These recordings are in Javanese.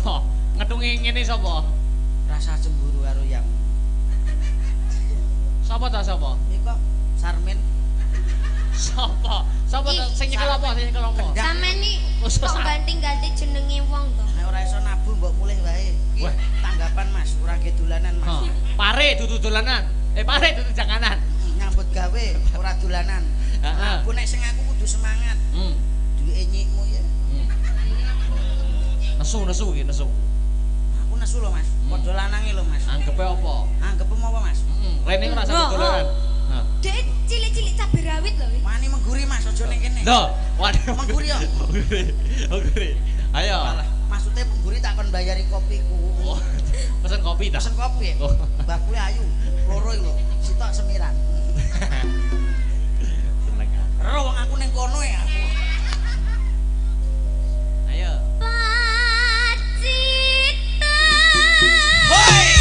Apa? Ngetungi ngene sapa? Rasa cemburu karo yang. Sapa ta sapa? Iki kok Sarmin. Sapa? Sapa ta sing nyekel apa? Sing nyekel apa? Sampeyan iki kok ganti-ganti jenenge wong to. Nek ora iso nabu mbok mulih wae. Iki tanggapan Mas, ora ge dolanan Mas. Pare dudu dolanan. Pare dudu janganan. Nyambut gawe ora dolanan. Heeh. Aku nek sing aku kudu semangat. Duwike nyikmu ya. Nesu iki nesu. Aku nesu lho Mas. Padha lanange lho Mas. Anggepe apa? Anggepe apa Mas? Rene ora satu dolanan. Heeh. Dek cilik-cilik cabe rawit lho. Wani mengguri Mas, aja ning kene. Lho, waduh mengguri yo. Mengguri. Ayo. Maksudnya mengguri tak kon bayari kopiku. Pesen kopi ta? Pesen kopi. Bakule ayu, loro iki lho. Sitok semiran. Seneng. Ero wong aku ning kono ya aku. Ayo. Pacita. Hoi.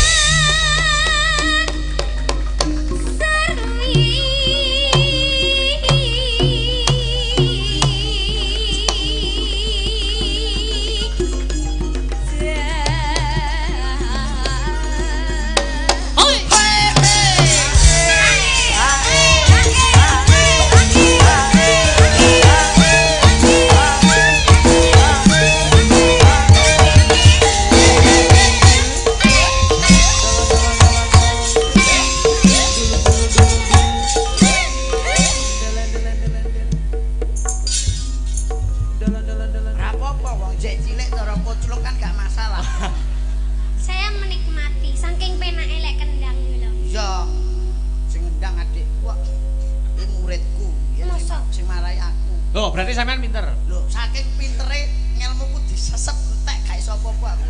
Loh, berarti sampean pinter. Loh, saking pintere ngelmuku disesep entek gak iso apa-apa aku.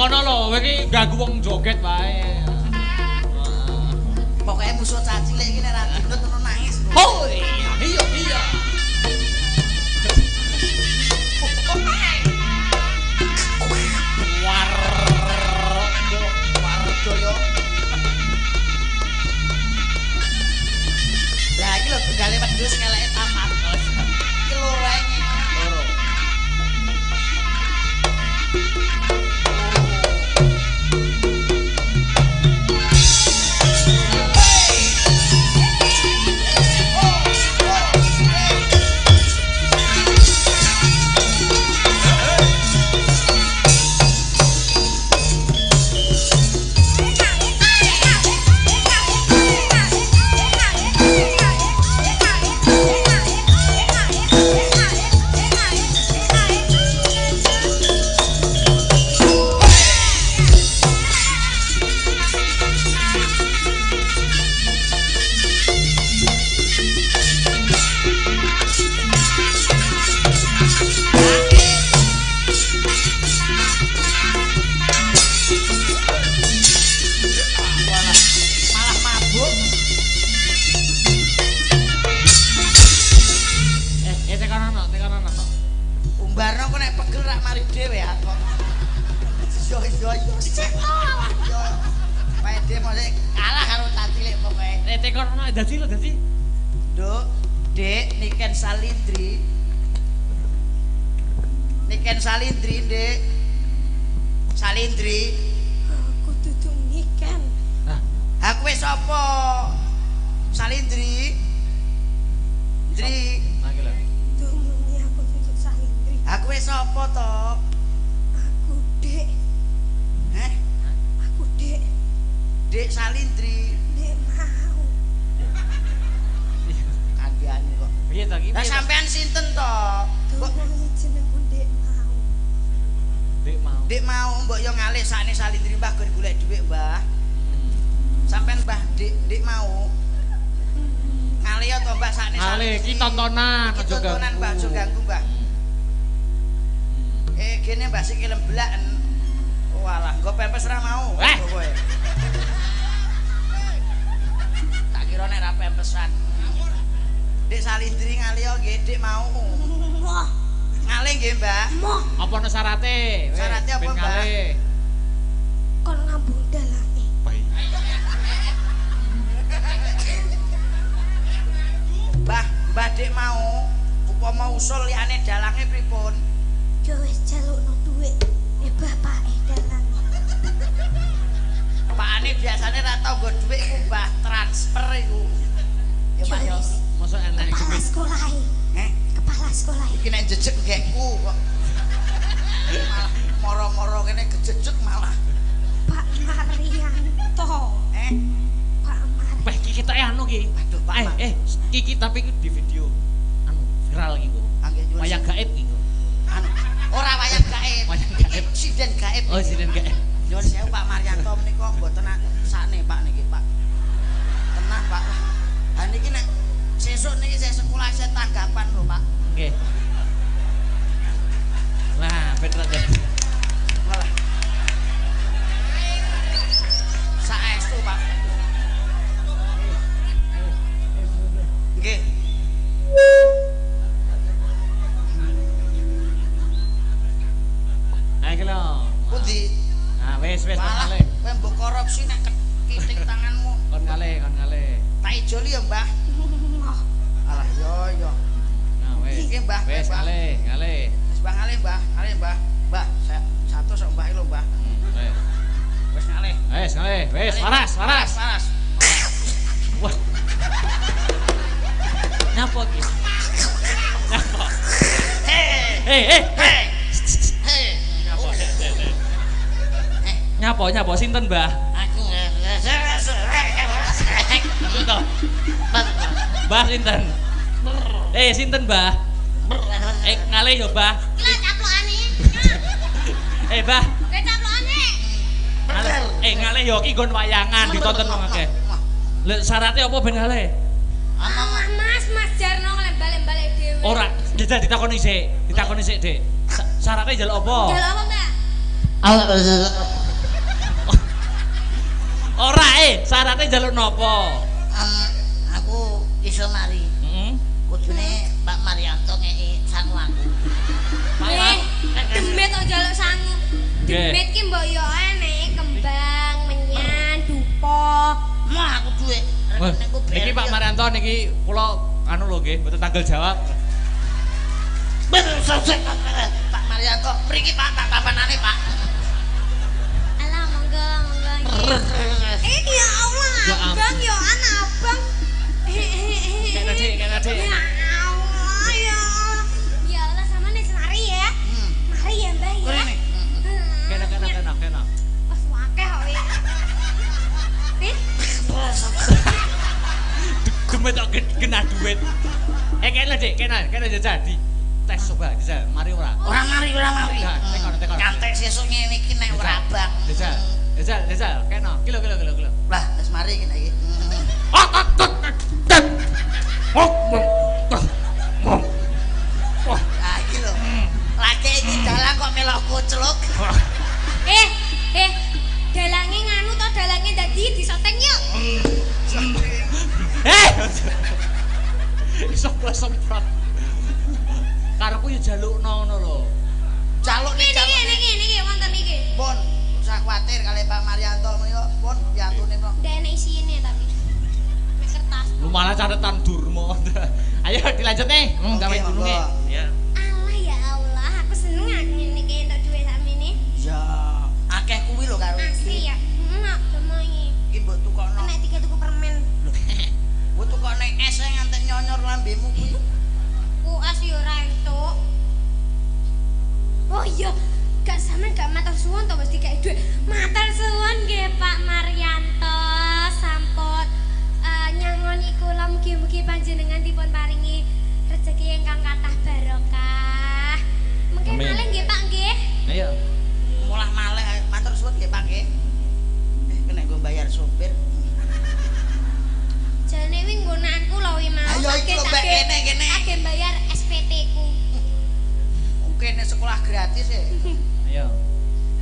kono lho, kowe iki ganggu wong joget wae. Pokoknya musuh caci lek iki nek ra gendut terus nangis. Oh iya iya. Wardo yo. Lah iki lho tunggale wedhus ngeleke tamat. Iki loro ae nek pegel rak mari dhewe ya kok. Yo. Yo. Wae dhewe mosok kalah karo Tatilik pokoke. Tekon ana dadi lho dadi. Duk, Dik, Niken Salindri. Niken Salindri, Dik. Salindri. Aku duduk niken. Nah, Aku wis sapa? Salindri. Ndri. nah iki lho. Dumuni aku duduk Salindri. Aku wis sapa to? Aku Dek. Heh, Aku Dek. Dik Salindri. Dek mau. Kandhane kok. Piye to iki? Lah sampean sinten to? Kok Dumuni jenengku Dek mau. Dek mau. Dik mau mbok yo ngalih sakne Salindri Mbah gur golek dhuwit, Mbah. Sampean Mbah Dik mau. Ngalih yo to Mbah sakne Ale iki tontonan Iki aja tontonan Mbah aja ganggu, Mbah. Gene Mbah sikil lemblaken. Walah, nggo pempes ra mau. Eh. Kowe. Tak kira nek ra pempesan. Dik Salindri ngalih yo nggih Dik mau. Wah, Ngalih nggih, Mbah. moh Apa ono syarate? Weh, Syarate apa, ben Mbak? kalih. kon ngambung dalange. Baik. Mbah Dik mau upama usul liyane dalange pripun? Yo wis jalukno dhuwit. Bapake dalange. Pakane biasane ra tau nggo dhuwit ku Mbah transfer iku. Ya Pak yo. Mosok enek Kepala duit. sekolahe. Kepala sekolahe. Iki nek jejeg gekku kok. Malah moro-moro kene kejejet malah. Pak Marianto. Pak Marianto. Weh, iki kita anu ki. Aduh, Pak. Iki tapi di video anu viral iki kok. Angge nyuwun. Wayang gaib iki kok. Anu, ora wayang gaib. Wayang gaib. Insiden gaib. Oh, sinen gaib. Nyuwun sewu Pak Marianto menika mboten sakne Pak niki, Pak. Tenang, Pak. Ha niki nek sesuk niki saya sekolah saya tanggapan lho, Pak. Nggih. Nah, bener deh. Malah. Saestu, Pak. Nggih. Nah, iki lho. Pundi? Nah, wis Malah kalih. kowe mbok korupsi nek kiting tanganmu. Kon kalih. Tak ijoli ya, Mbah. Alah, yo. Nah, wis. Iki, Mbah. Wis Mbah. kalih. Wis Mbah ngalih, Mbah. Ngalih, Mbah. Mbah, saya satu sok Mbah lho, Mbah. Wis. Wis ngalih. Wis, waras. Waras. Wah. Nyapa iki? Nyapa? Hei. Nyapa? Nyapa sinten, Mbah? Aku Mbah sinten? Sinten, Mbah? Ngalih yo, Mbah. Lah caplokane. Mbah. Lah caplokane. Ngalih yo iki nggon wayangan ditonton wong akeh. Lha syaratnya apa ben ngalih? Ah, Mas Jarno lembal-lembale dhewe. Ora, jajal ditakoni sik, Dik. Syaratnya njaluk apa? Jaluk apa, Mbak? Ora, syaratnya njaluk napa? aku iso mari. Heeh. Kudune Pak Marianto ngeki sangu aku. Demit kok jaluk sangu. Nggih. Demit ki mbok yo enek kembang, menyan, dupa. Mah aku duwe. Wah, niki Pak Marianto niki kula anu lho nggih, mboten tanggal jawab. Pak Marianto, mriki Pak tak tapanane, Pak. Alah monggo. Ya Allah, Ya ampun. abang yo anak abang. Kena Dik. Ya Allah, ya Allah. Ya Allah, sama nih senari ya. Mari ya, Mbak ya. Kene. Kena. Pas wakeh kok ya. Tit. Demet kok kena duit. Kena Dik, kena jajal di tes coba jajal, mari ora. Ora mari. Nah, tekon. Ngantek sesuk ngene iki nek ora abang. Jajal, kena. Kilo. Lah, wis mari kene iki. Ah, iki lho. Lagi iki dalang kok melok kucluk. Dalange nganu to dalange dadi disoteng yuk. Iso semprot. Karepku yo jalukno ngono lho. Jaluk nih jaluk. Niki wonten niki. Pun, usah khawatir kali Pak Maryanto menika pun piantune pun. Ndak enak isine tapi. Mek kertas. Lu malah catatan Durmo. Ayo dilanjut nih. Gawe dulu nih. Ya. Allah ya Allah, aku seneng ngene iki entuk duit sakmene. Ya, akeh kuwi lho karo Asli ya. Enak demoy. iki mbok tukokno. Nek tiga tuku permen. Mbok tukokne es ngantek nyonyor lambemu kuwi. Puas yo ora entuk. Oh iya, gak sampean gak matur suwun to mesti gawe duit. Matur suwun nggih Pak Maryanto, sampun nyangoni kula mugi-mugi panjenengan dipun paringi rezeki ingkang kathah barokah. Mungkin malih nggih Pak nggih. Ayo. Mulah malih matur suwun nggih Pak nggih. Kena nggo bayar sopir. Jane wi nggonanku lho wi mau. Ayo iki lho Mbak kene. Age bayar SPT ku. Kene sekolah gratis ya. Ayo.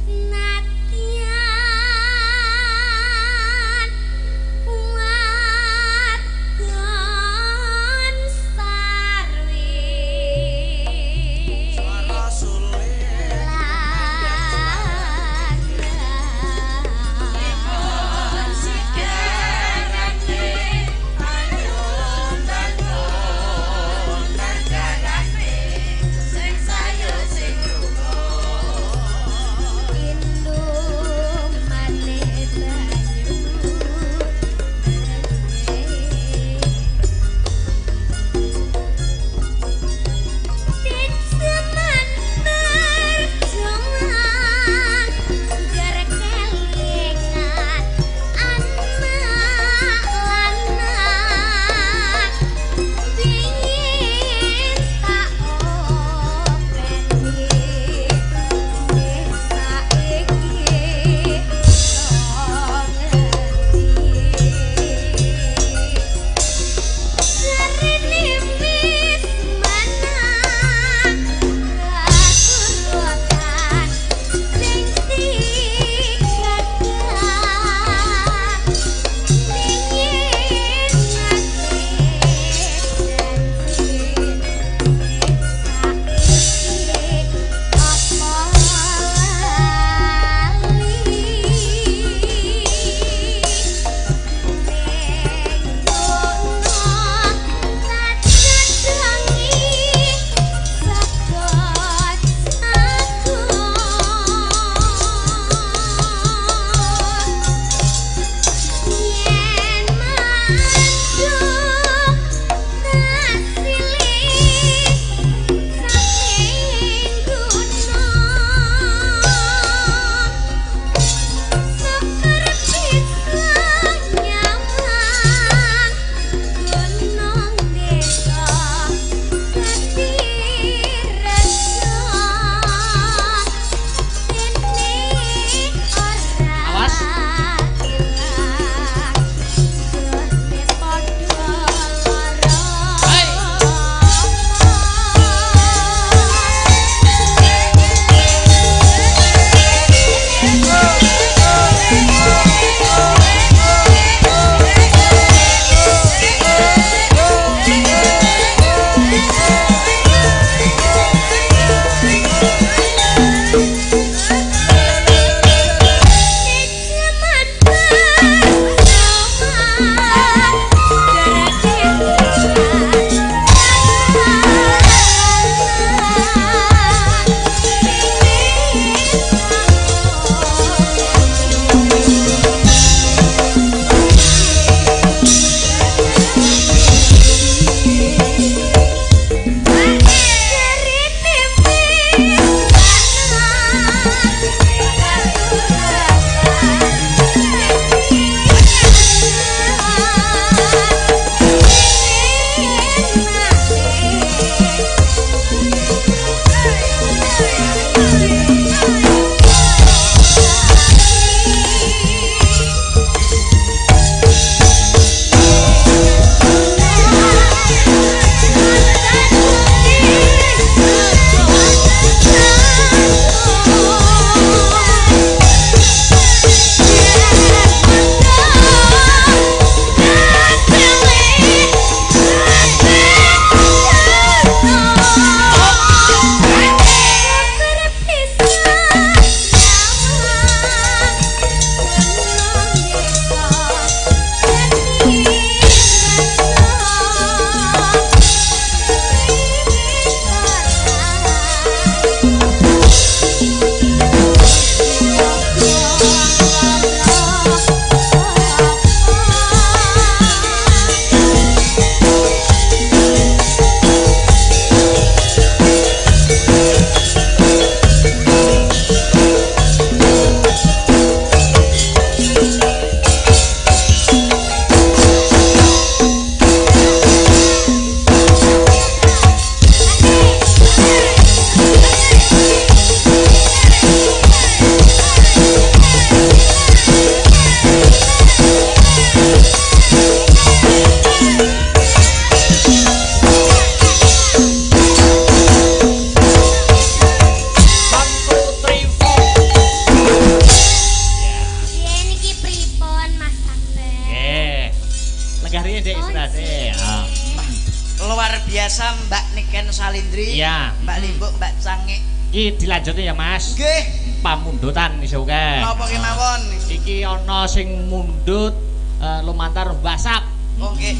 Natian wadon sarwi Suara sulit. Induk Salindri. Iya. Mbak Limbuk, Mbak Cangik. Iki dilanjuti ya, Mas. Nggih. Pamundutan iso akeh. Napa kemawon? Iki ana sing mundut lumantar WhatsApp. Oh nggih.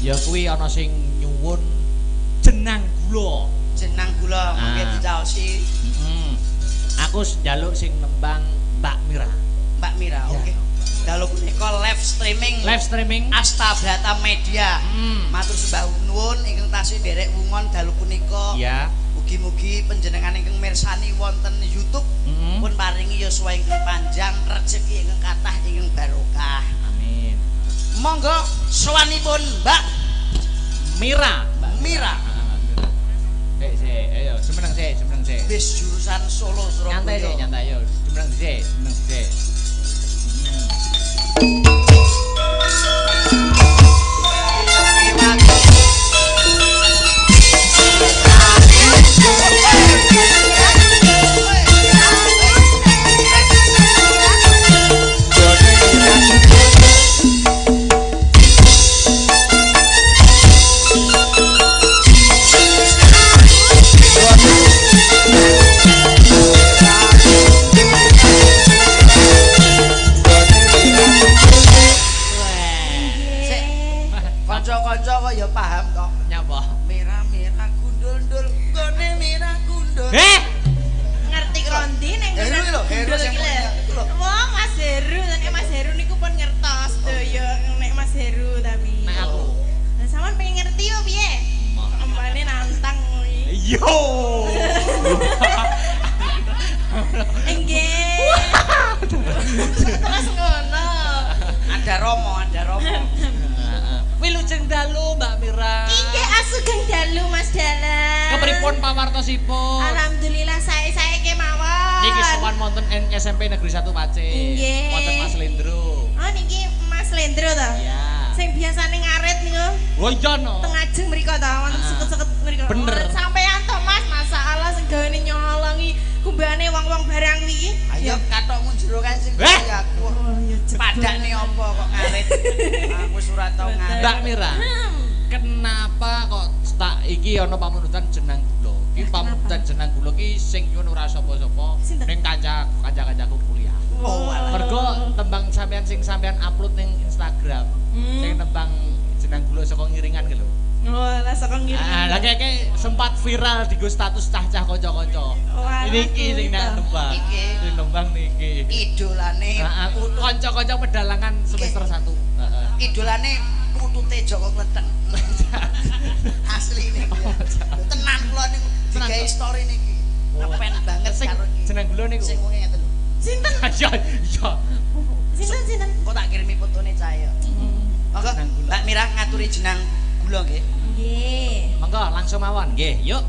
Ya kuwi ana sing nyuwun jenang gula. Jenang gula mongke dicaosi. Heeh. Aku njaluk sing nembang Mbak Mira. Mbak Mira, oke. Dalu punika live streaming Asta Brata Media. Matur sembah nuwun ingkang tasih nderek wungon dalu punika. Iya. Mugi-mugi panjenengan ingkang mirsani wonten YouTube pun paringi yuswa ingkang panjang, rejeki ingkang kathah ingkang barokah. Amin. Monggo sowanipun Mbak Mira. Mira. Ayo, semeneng sik. Bis jurusan Solo Surabaya. Nyantai yo. Semeneng sik. Kanca-kanca kok ya paham kok. Nyapa? Merah-merah gundul-ndul, gone merah gundul. Ngerti krondi ning Heru lho, Heru sing lho. Wah, Mas Heru, nek Mas Heru niku pun ngertos daya nek Mas Heru tapi. Nek aku. Lah sampean pengen ngerti yo piye? Ambane nantang kuwi. Yo. Nggih. Terus ngono. Ada Romo. Wilujeng dalu Mbak Mira. Nggih asugeng dalu Mas Dalan. Kepripun pawartosipun? Alhamdulillah sae-sae kemawon. Niki sowan wonten SMP Negeri 1 Pacet. Nggih. Wonten Mas Lendro. Oh niki Mas Lendro to? Iya. Sing biasane ngarit niku. Oh iya no. Teng ajeng mriko ta, wonten seket-seket mriko. Bener. Sampean to Mas, masalah sing gawene nyolongi kumbane wong-wong barang kuwi. Ayo katokmu jero kan sing aku. Padane apa kok ngarit? Aku surat tau ngarit. Mbak Mira. Kenapa kok tak iki ana pamundutan jenang gula? Iki pamundutan jenang gula ki sing nyuwun ora sapa-sapa ning kanca-kancaku kuliah. Oh, Mergo tembang sampean sing sampean upload ning Instagram. Sing tembang jenang gula saka ngiringan ki lho. Oh, lah saka ngiring. Lah keke sempat viral di status cah-cah kanca-kanca. Niki sing nembang. Iki. Sing nembang niki. Idolane. Heeh, kanca-kanca pedalangan semester 1. Heeh. Idolane putute Joko Kleteng. Asli niki. Tenan kula niku digawe story niki. Ngepen banget karo iki. Jeneng gula niku. Sing wengi ngeten lho. Sinten? Iya, iya. Sinten? Kok tak kirimi fotone cahya. Monggo Mbak Mira ngaturi jenang gula nggih. Nggih. Monggo langsung mawon nggih, yuk.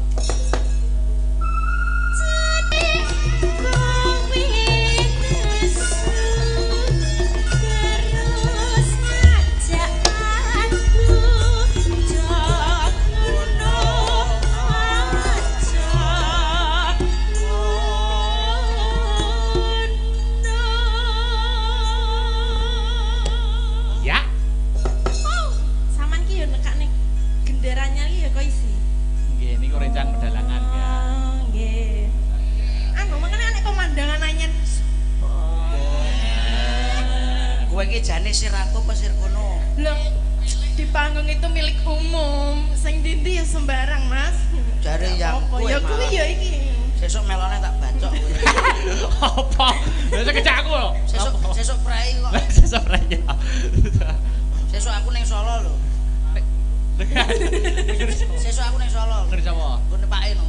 Ya. Saman ki yo nekane genderanya li ya kok isi. Nggih, niku rencang pedalangan ya. Nggih. Anu mengene nek pemandangan anyar. Kowe iki jane sir aku apa sir kono? Lho, di panggung itu milik umum. Sing ndi ya sembarang, Mas. Jare ya Apa ya kuwi ya iki. Sesuk melone tak bacok kowe. Apa? Lah kecakku lho. Sesuk prei kok. Sesuk raya. Sesuk aku ning Solo lho. Sesuk aku ning Solo. Ngeri sapa? Nggo nepake no.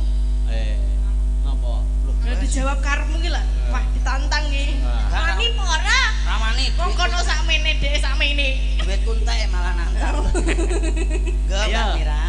Napa? Ya dijawab karepmu ki lah. Wah, ditantang ki. Wani apa ora? Ramani Wong kono sakmene dhek sakmene. duit kuntek malah nantang. Go Ayo. Mbak Mira.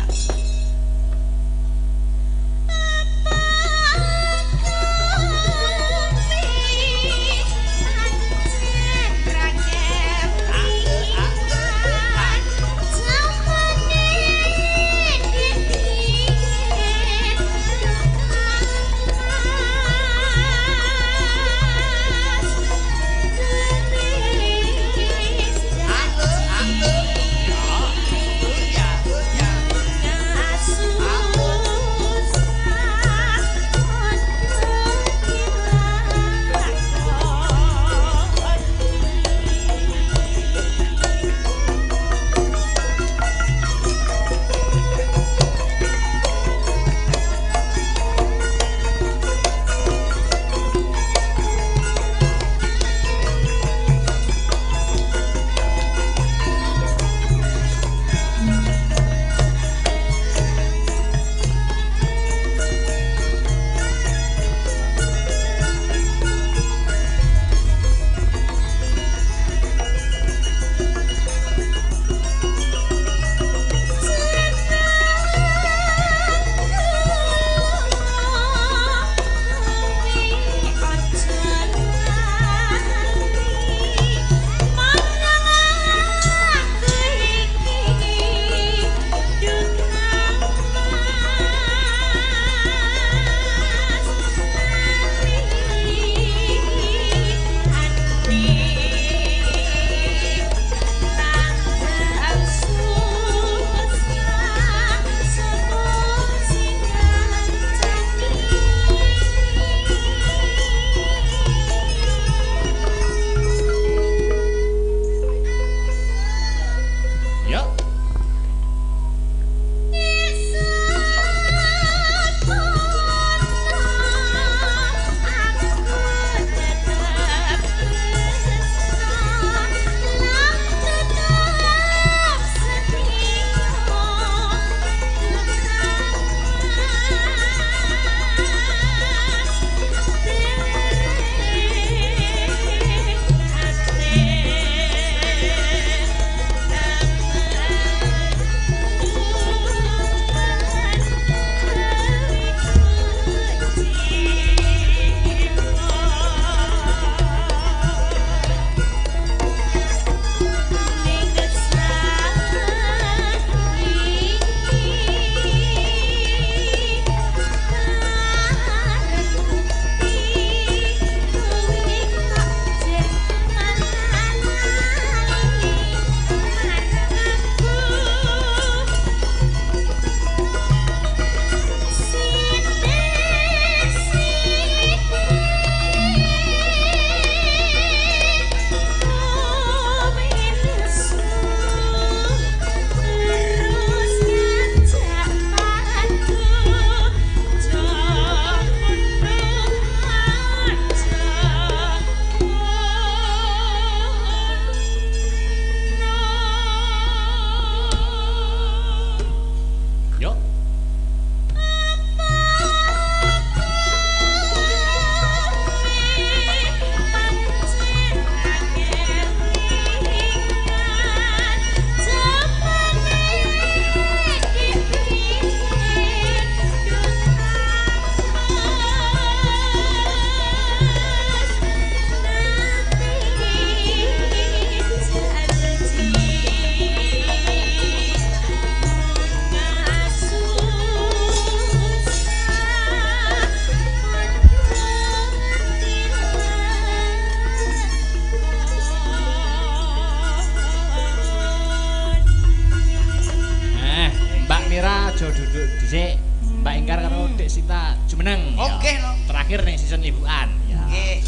jumeneng. Oke no. Terakhir ning season libuan. Ya. Nggih.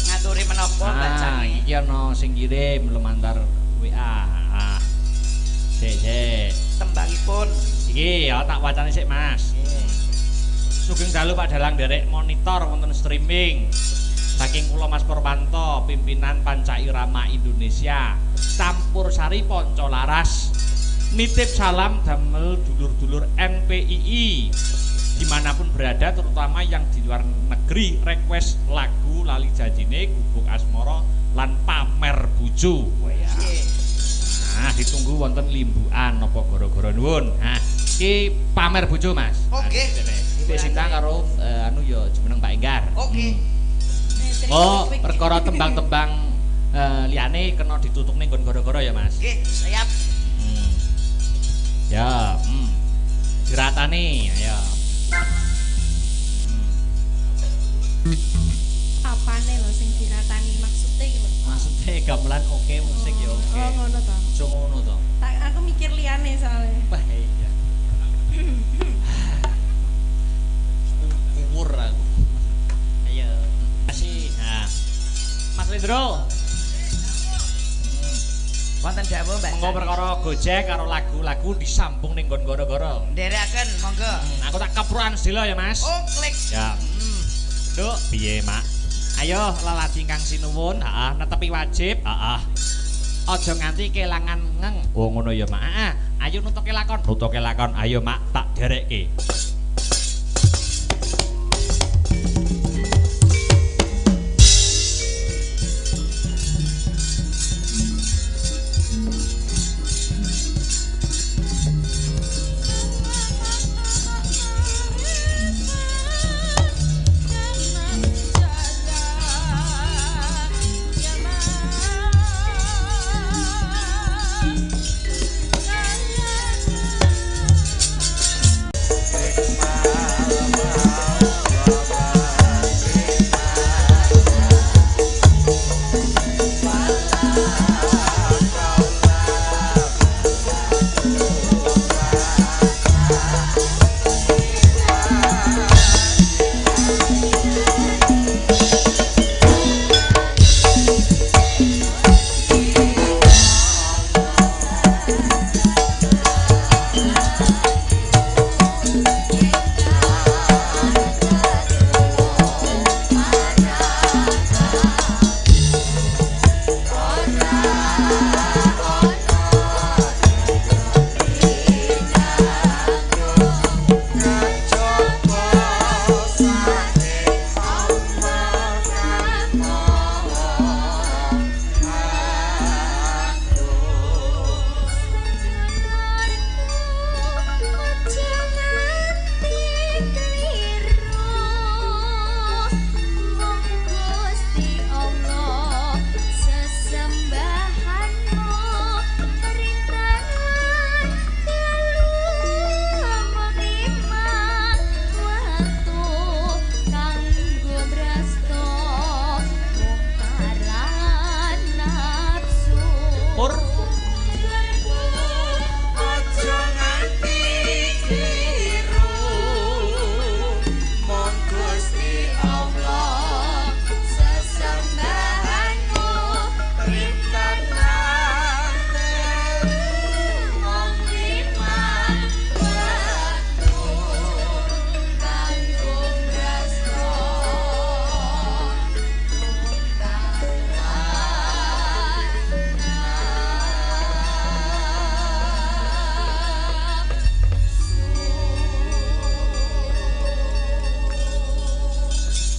Ngaturi menapa bancane? Iki ana sing kirim lumantar WA. Sik. Tembangipun. Iki ya tak wacane sik, Mas. Sugeng dalu Pak Dalang derek monitor wonten streaming. Saking kula Mas Purwanto, pimpinan Panca Irama Indonesia, Campursari Ponco Laras. Nitip salam damel dulur-dulur NPII dimanapun berada, terutama yang di luar negeri, request lagu lali janjine Gubuk Asmara lan Pamer Bojo. Nah, ditunggu wonten limbukan napa gara-gara nuwun. Nah, iki Pamer Bojo, Mas. Oke. Iki sintang karo anu ya jumeneng Pak Enggar. Oke. Oh, perkara tembang-tembang liyane kena ditutuk ning nggon gara-gara ya, Mas. Nggih, siap. Ya, diratani, ayo. Apane lho sing diratani maksudnya iki lho. Maksudnya gamelan oke, musik ya oke. Oh, ngono to. Aja ngono to. Aku mikir liyane soalnya. Wah, iya. Umur aku. Ayo. Kasih. Nah. Mas Lindro. Wonten dawuh Mbak. Monggo perkara Gojek karo lagu-lagu disambung ning nggon gara-gara. Nderekaken monggo. Aku tak kapruan sedelo ya, Mas. Oh, klik. Ya. Duk, piye, Mak? Ayo lelaki kang sinuwun, heeh, netepi wajib, heeh. Aja nganti kelangan ngeng. Oh, ngono ya, Mak. Heeh. Ayo nutuke lakon. Nutuke lakon. Ayo, Mak, tak derekke.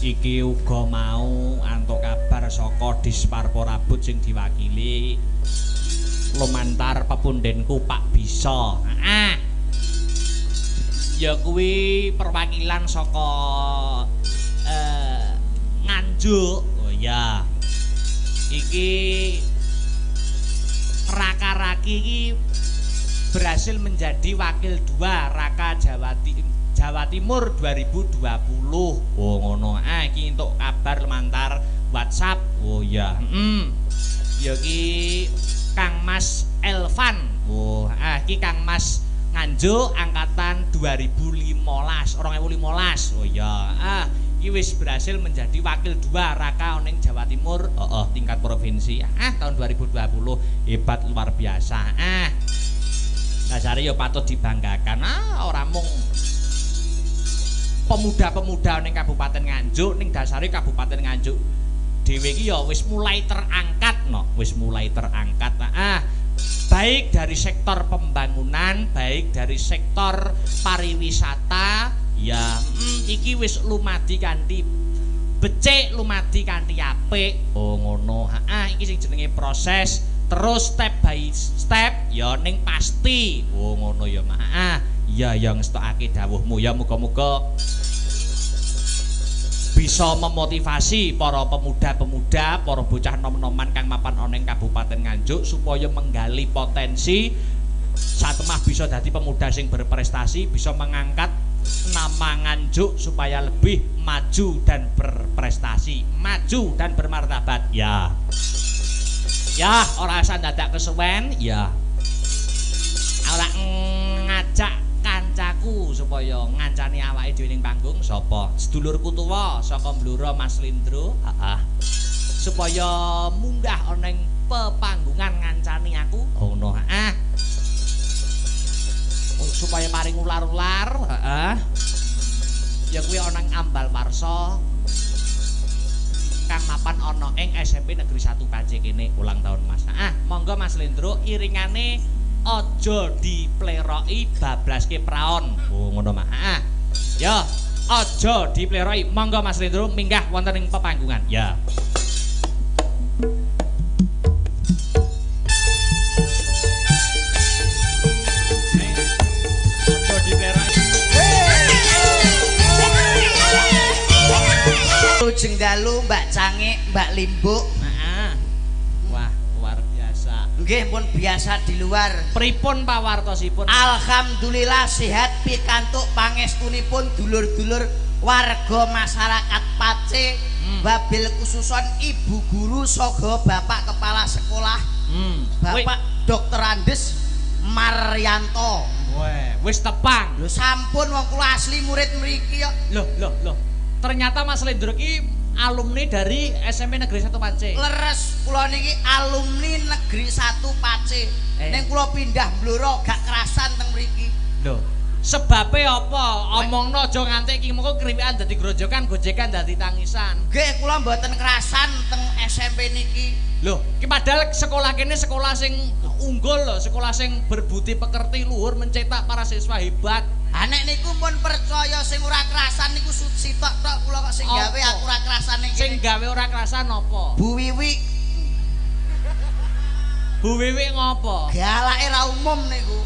Iki uga mau antuk kabar saka Disparpo Rabut sing diwakili lumantar pepundenku Pak Bisa. Ya kuwi perwakilan saka Nganjuk. Oh ya. Iki Raka Raki iki berhasil menjadi wakil 2 Raka Jawa Timur 2020. Oh ngono. Iki entuk kabar lumantar WhatsApp. Oh ya. Ya iki Kang Mas Elvan. Oh, iki Kang Mas Nganjuk angkatan 2015. Oh iya. Iki wis berhasil menjadi wakil 2 Raka ning Jawa Timur, tingkat provinsi. Tahun 2020 hebat luar biasa. Dasare ya patut dibanggakan. Ora mung pemuda-pemuda ning Kabupaten Nganjuk, ning dasare Kabupaten Nganjuk dhewe iki ya wis mulai terangkat wis mulai terangkat. Baik dari sektor pembangunan, baik dari sektor pariwisata, ya iki wis lumadi kanthi becik, lumadi kanthi apik. Oh ngono. Iki sing jenenge proses, terus step by step ya ning pasti. Oh ngono ya, Mak. Ya yang ngetokake dawuhmu ya muga-muga bisa memotivasi para pemuda-pemuda, para bocah nom-noman kang mapan ana ing Kabupaten Nganjuk supaya menggali potensi satemah bisa dadi pemuda sing berprestasi, bisa mengangkat nama Nganjuk supaya lebih maju dan berprestasi, maju dan bermartabat. Ya. Ya, ora usah dadak kesuwen, ya. Ora ngajak kancaku supaya ngancani awake dhewe ning panggung sapa? Sedulurku tuwa saka Blora Mas Lindro. Supaya munggah ana ing pepanggungan ngancani aku. Ngono. Supaya paring ular-ular, ya kuwi ana ing Ambal Warsa. Kang mapan ana ing SMP Negeri 1 Pace kene ulang tahun Mas. Monggo Mas Lindro iringane aja dipleroki bablaske praon. Oh ngono Mak. Ya, aja dipleroki. Monggo Mas Lindro minggah wonten ing pepanggungan. Ya. Aja dipleroki. Lujeng dalu Mbak Cangik, Mbak Limbuk. Nggih pun biasa di luar. Pripun pawartosipun? Alhamdulillah sehat pikantuk pangestunipun dulur-dulur warga masyarakat Pace, wabil khususon ibu guru saha bapak kepala sekolah, Bapak Dr. Andes Maryanto. Wis tepang. Lho sampun wong kula asli murid mriki kok. Loh. Ternyata Mas Lindro iki alumni dari SMP Negeri 1 Pace. Leres kula niki alumni Negeri 1 Pace. Ning kula pindah Blora gak kerasan teng mriki. Lho, sebabe apa? Omongno aja nganti iki mengko kriwikan dadi grojokan, gojekan dadi tangisan. Nggih, kula mboten kerasan teng SMP niki. Lho, iki padahal sekolah kene sekolah sing unggul lho, sekolah sing berbudi pekerti luhur mencetak para siswa hebat. Nek niku pun percaya sing ora kerasan niku sitok tok kula kok sing gawe aku ora kerasan ning kene. Sing gawe ora kerasan apa? Bu Wiwi. Bu Wiwi ngopo? Galake ra umum niku.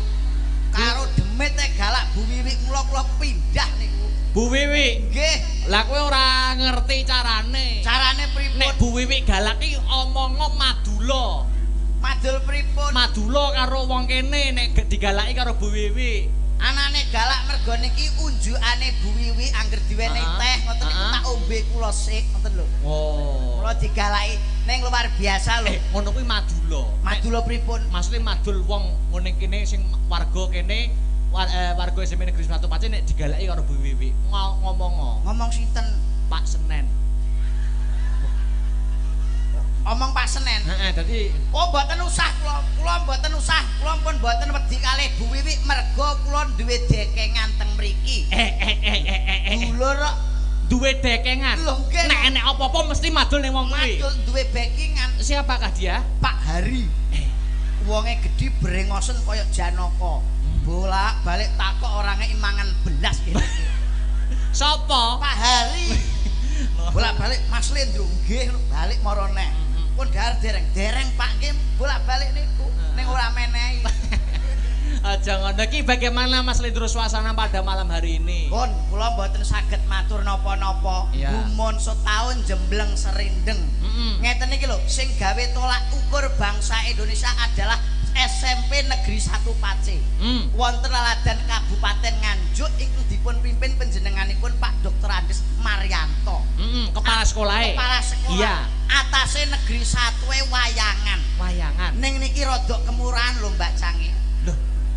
Karo demite galak Bu Wiwi kula pindah niku. Bu Wiwi. Nggih. Lah kowe ora ngerti carane. Carane pripun? Nek Bu Wiwi galak iki omongo madula. Madul pripun? Madula karo wong kene nek digalaki karo Bu Wiwi. Anane galak mergo niki unjukane Bu Wiwi angger diwenehi teh ngoten niku tak ombe kula sik ngoten lho. Oh. Kula digalaki ning luar biasa lho. Ngono kuwi madula. Madula pripun? Maksudnya madul wong ngene kene sing warga kene warga SMP Negeri 1 Pace nek digalaki karo Bu Wiwi. Ngomong sinten? Pak Senen. Omong Pak Senen. Dadi mboten usah kula mboten usah. Kula pun mboten wedi kalih Bu Wiwi mergo kula duwe dekengan teng mriki. Dulur duwe dekengan. Nek enek apa-apa mesti madul ning wong kuwi. Madul duwe backingan. Siapakah dia? Pak Hari. Wonge gedhi brengosen kaya Janaka. Bolak-balik takok orange imangan belas kene. Sapa? Pak Hari. Bolak-balik Mas Lindro nggih balik mara neh. Pun dereng Pak Kim bolak-balik niku ning ora menehi. Aja ngono iki bagaimana Mas Lindro suasana pada malam hari ini? Pun kula mboten saged matur napa-napa. Gumun setahun jembleng serindeng. Ngeten iki lho sing gawe tolak ukur bangsa Indonesia adalah SMP Negeri 1 Pace. Wonten Laladan Kabupaten Nganjuk iku dipun pimpin panjenenganipun Pak Dr. Andes Maryanto. Kepala sekolah. Kepala sekolah. Iya. Atase Negeri 1 wayangan. Wayangan. Ning niki rada kemurahan lho Mbak Cangi. Loh,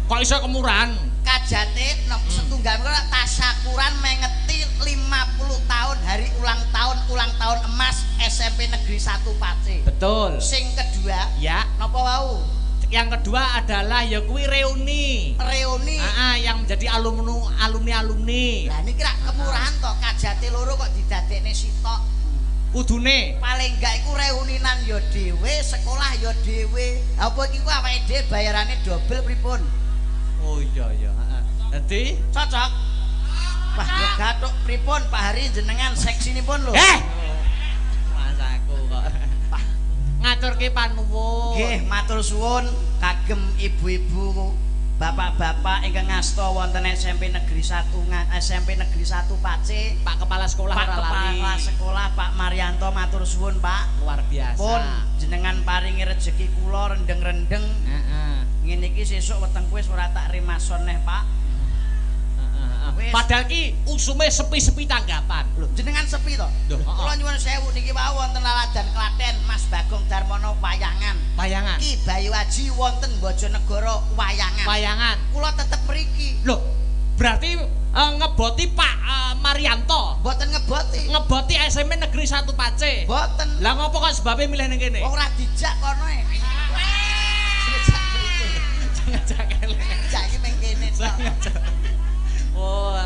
Kok iso kemurahan? Kajate setunggal kok tasyakuran mengeti 50 tahun hari ulang tahun emas SMP Negeri 1 Pace. Betul. Sing kedua, Ya. napa wau? Yang kedua adalah ya kuwi reuni. Reuni. Yang menjadi alumni. Lah niki rak kemurahan to, kajate loro kok didadekne sitok. Kudune Paling enggak iku reuninan ya dhewe, sekolah ya dhewe. Apa iki ku awake dhewe bayarane dobel pripun? Oh iya, heeh. Dadi Cocok. Wah, ya gathuk pripun Pak Hari jenengan seksinipun lho. Mas aku kok. Ngaturke panuwun. Nggih, matur suwun kagem ibu-ibu, bapak-bapak ingkang ngasta wonten SMP Negeri 1 SMP Negeri 1 Pace. Pak Kepala Sekolah Pak ora lali. Kepala Sekolah Pak Maryanto matur suwun Pak. Luar biasa. Pun jenengan paringi rejeki kula rendeng-rendeng. Heeh. Ngene iki sesuk weteng kuwi ora tak rimason neh Pak. Wis. Padahal ki usume sepi-sepi tanggapan. Lho, jenengan sepi to? Lho, Kula nyuwun sewu niki wau wonten Laladan Klaten Mas Bagong Darmono wayangan. Wayangan. Ki Bayu Aji wonten Bojonegoro wayangan. Wayangan. Kula tetep mriki. Loh, berarti ngeboti Pak Maryanto. Mboten ngeboti. Ngeboti SMP Negeri 1 Pace. Mboten. Lah ngopo kok sebabnya milih ning kene? Wong ora dijak kono e. Ngejak kene. Dijak iki meng kene tok. Oh,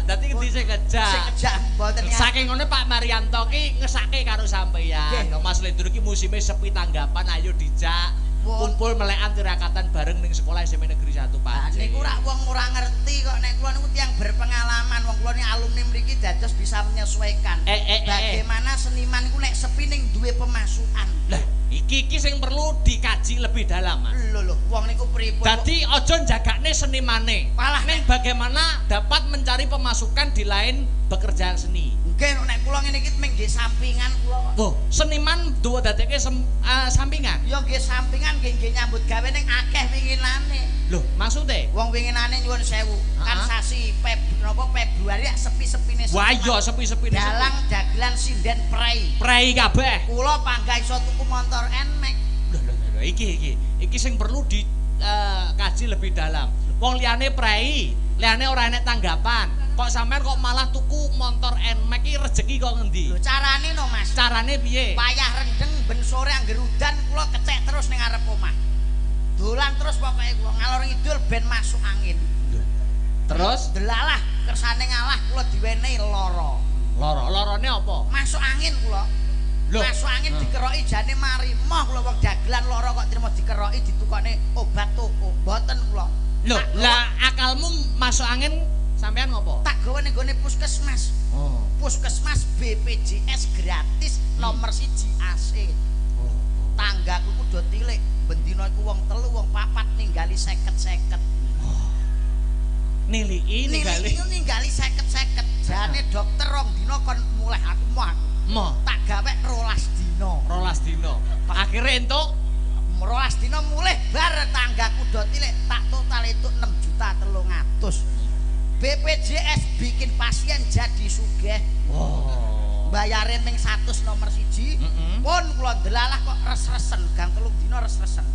dadi ngendi sing Sing ngejak? kejak mboten ya. Saking ngono Pak Maryanto ki ngesake karo sampeyan. Nggih. Mas Lendur ki musime sepi tanggapan, ayo dijak kumpul melekan tirakatan bareng ning sekolah SMP Negeri 1 Nah, Pace. niku rak wong ora ngerti kok nek kula niku tiyang berpengalaman, wong kula ni alumni mriki dados bisa menyesuaikan. Bagaimana seniman iku nek sepi ning duwe pemasukan. Lah, iki sing perlu dikaji lebih dalam, Mas. Lho, wong niku pripun? Dadi aja jagakne senimane. Malah ning bagaimana dapat mencari pemasukan di lain pekerjaan seni. nggih nek kula ngene iki mung nggih sampingan kula. Oh, seniman duwe dadeke sampingan. Ya nggih sampingan nggih nyambut gawe ning akeh winginane. Loh, maksude? Wong winginane nyuwun sewu. Kan sasi Februari sepi-sepine. Wah, iya sepi-sepine. Dalang dagelan sinden prei. Prei kabeh. Kula panggah iso tuku motor Nmax. Loh, iki sing perlu dikaji lebih dalam. Wong liyane prei, liyane ora enek tanggapan. Kok sampean kok malah tuku motor Nmax iki rezeki kok ngendi? Lho carane no Mas. Carane piye? Wayah rendeng ben sore angger udan kula kecek terus ning arep omah. Dolan terus pokoke kula ngalor ngidul ben masuk angin. Terus Delalah kersane ngalah kula diwenehi lara. lorone apa? Masuk angin kula. Loh. Masuk angin dikeroki jane mari moh kula wong dagelan lara kok trimo dikeroki ditukokne obat toko. Mboten kula. Loh, lah akalmu masuk angin sampean ngopo? Tak gawe ning gone puskesmas. Oh. Puskesmas BPJS gratis nomor 1 AC. Tanggaku ku do tilik, bendina iku wong 3 wong 4 ninggali 50-50. Niliki ningali. Ninggali 50-50. Jane dokter rong dina kon mulih aku Mo, tak gawe 12 dina. 12 dino. Akhire entuk 12 dina mulih bar tanggaku do tilik tak total itu 6.300.000. BPJS bikin pasien jadi sugih. wow. Bayarin ming 100 nomor 1. Pun kula delalah kok res-resen, gang 3 dina res-resen.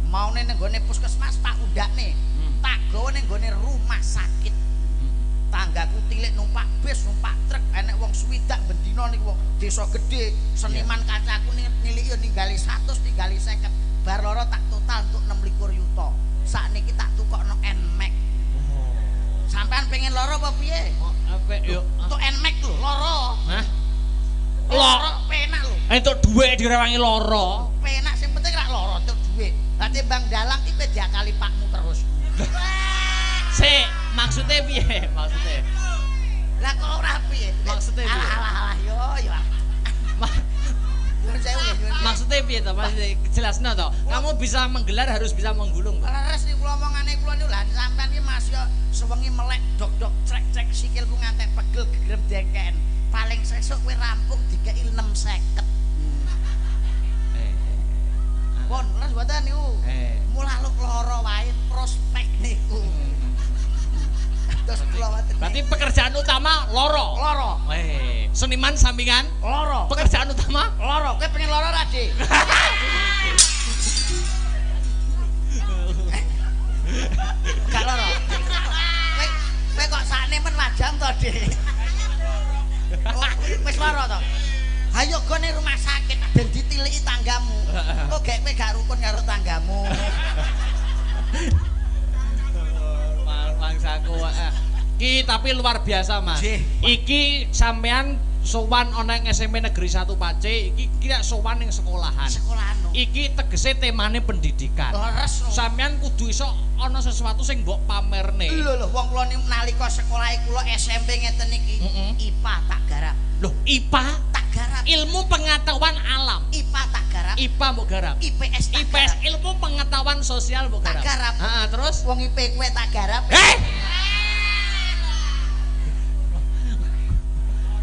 Maune ning gone puskesmas tak undakne. Tak gawe ning gone rumah sakit. Tanggaku tilik numpak bis, numpak truk, enek wong swidak bendina niku wong desa gedhe, seniman kacaku niliki yo ninggali 100, ninggali 50. Bar loro tak total untuk 26 yuta. Sakniki tak tukokno Nmax. Sampean pengen loro apa piye? Apa yo? Untuk Nmax lho, loro. Hah? Loro penak lho. Entuk dhuwit direwangi loro. Penak sing penting rak loro entuk dhuwit. Lah timbang dalang iki kowe diakali pakmu terus. Sik, maksudnya piye? Maksudnya. Lah kok ora piye? Maksudnya piye? Alah yo yo. Nyuwun sewu ya nyuwun. Maksudnya piye to? Maksudnya jelasno to. Kamu bisa menggelar harus bisa menggulung. Leres niku omongane kula niku lah sampean iki Mas yo sewengi melek dok-dok trek-trek sikilku ngantek pegel gegrem dengken. Paling sesuk kowe rampung dikeki 650. Pun leres mboten niku. Mulaluk lara wae prospek niku. Terus kula wonten. Berarti pekerjaan utama loro. Lara. Seniman sampingan. Lara. Pekerjaan utama Lara. Kowe pengen lara ra, Dik? awakne men wajang to, Dik. Oh, wis lara to. Ayo gone rumah sakit ben ditiliki tanggamu. Kok gek kowe gak rukun karo tanggamu. Mangsaku. Ki tapi luar biasa, Mas. Iki sampean sowan ana ing SMP Negeri 1 Pace, iki kira sowan ning sekolahan. Sekolahan. Iki tegese temane pendidikan. Leres. Sampean kudu iso ana sesuatu sing mbok pamerne. Lho, wong kula niku nalika sekolah kula SMP ngeten iki, IPA tak garap. Loh, IPA tak garap. Ilmu pengetahuan alam. IPA tak garap. IPA mbok garap. IPS tak IPS garap. ilmu pengetahuan sosial mbok garap. Tak garap. Heeh, terus wong IP kowe tak garap.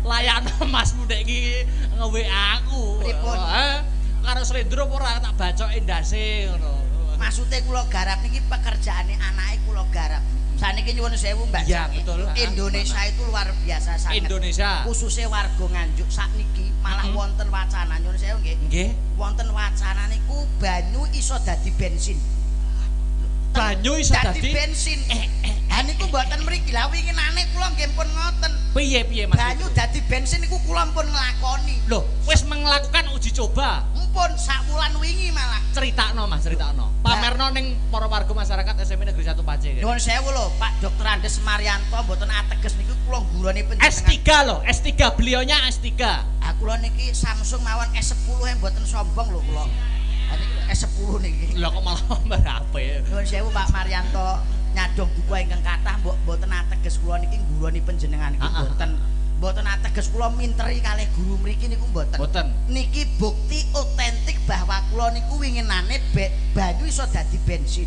Layakno Mas Mudek iki nge-WA aku. Pripun? Karo Slendro ora tak bacoke ndase ngono. Maksude kula garap niki pekerjaane anake kula garap. Saniki nyuwun sewu Mbak. Iya, betul. Indonesia itu luar biasa sangat. Indonesia. Khususnya warga Nganjuk sakniki malah wonten wacana nyuwun sewu nggih. Nggih. Wonten wacana niku banyu iso dadi bensin. Banyu iso dadi bensin. Ha niku mboten mriki. Lah winginane kula nggih pun ngoten. Piye Mas? Banyu dadi bensin niku kula pun nglakoni. Loh, wis melakukan uji coba. Mumpun sak wulan wingi malah. Critakno Mas, critakno. Pamerno ning para warga masyarakat SMP Negeri 1 Pace. Nuwun sewu lho, Pak Dr. Andes Marianto mboten ateges niku kula ngguroni panjenengan. S3 loh, S3 beliaunya S3. Ah kula niki Samsung mawon S10 mboten sombong lho kula. Ha niku S10 niki. Lah kok malah mbarape. Nuwun sewu Pak Marianto nyadong buku ingkang kathah mboten ateges kula niki ngguroni panjenengan niku mboten ateges kula minteri kalih guru mriki niku mboten. Mboten. Niki bukti otentik bahwa kula niku winginane banyu iso dadi bensin.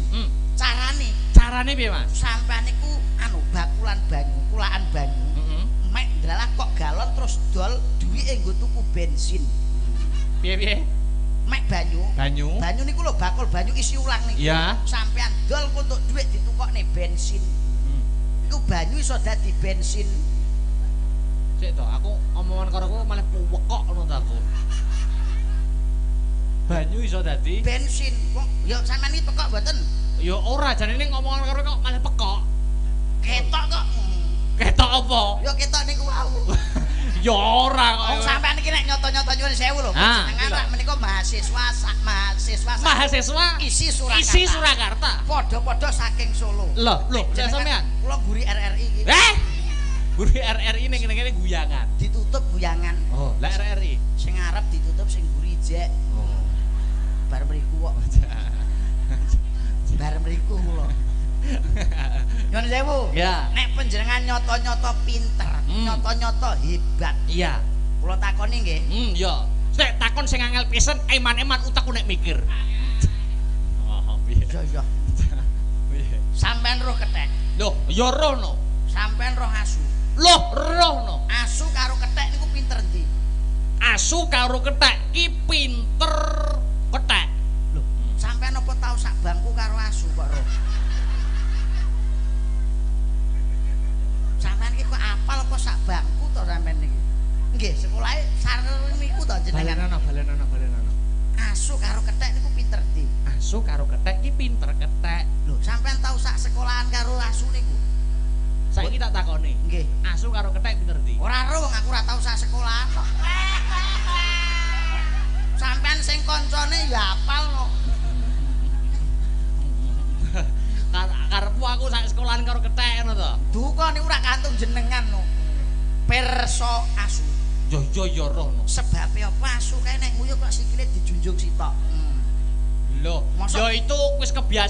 Carane piye Mas? Sampeyan niku bakulan banyu, kulaan banyu. Mek ndalah kok galon terus dol duwike nggo tuku bensin. Piye? Mek banyu. Banyu niku lho bakul banyu isi ulang niku. Iya. Sampeyan dol untuk duit ditukokne bensin. Iku banyu iso dadi bensin. Sik to, aku omongan karo kowe malah puwekok ngono ta aku. Banyu iso dadi bensin. Wong ya sampean iki pekok mboten? Ya ora, janine ngomongan karo kok malah pekok. Ketok kok. Ketok apa? Ya ketok niku wau. Ya ora kok. Wong sampean iki nek nyoto-nyoto nyuwun sewu lho. Jenengan rak menika mahasiswa isi Surakarta. Padha-padha saking Solo. Loh, sampean. Kula guri RRI iki. Guru RRI ning ngene guyangan. Ditutup guyangan. Oh, lah RRI. Sing ngarep ditutup sing guri jek. Oh. Bar mriku kok. Bar mriku kula. Nyuwun sewu. Ya. Nek panjenengan nyoto-nyoto pinter, nyoto-nyoto hebat. Iya. Kula takoni nggih. Ya. Sik takon sing angel pisen, eman-eman utakku nek mikir. Oh, piye? Iya. Piye? Sampean roh kethek. Loh, ya roh no. Sampean roh asu. Loh, roh no. Asu karo kethek niku pinter ndi? Asu karo kethek ki pinter kethek. Loh, sampean apa tau sak bangku karo asu kok roh? Sampean ki kok apal apa sak bangku to sampean niki? Nggih, sekolahe sareng niku to jenengan. Balenono. Asu karo kethek niku pinter ndi? Asu karo kethek ki pinter kethek. Lho, sampean tau sak sekolahan karo asu niku? Saiki tak takoni. Nggih. Asu karo kethek pinter ndi? Ora roh, aku ora tau sak sekolahan kok. Sampean sing kancane ya apal kok. Karepku aku sak sekolahan karo kethek ngono to. Duka niku ora kantung jenengan no. Pirsa asu. Ya roh no. Sebabe apa asu kae nek nguyuh kok sikile dijunjung sitok. Loh, ya itu wis kebiasaan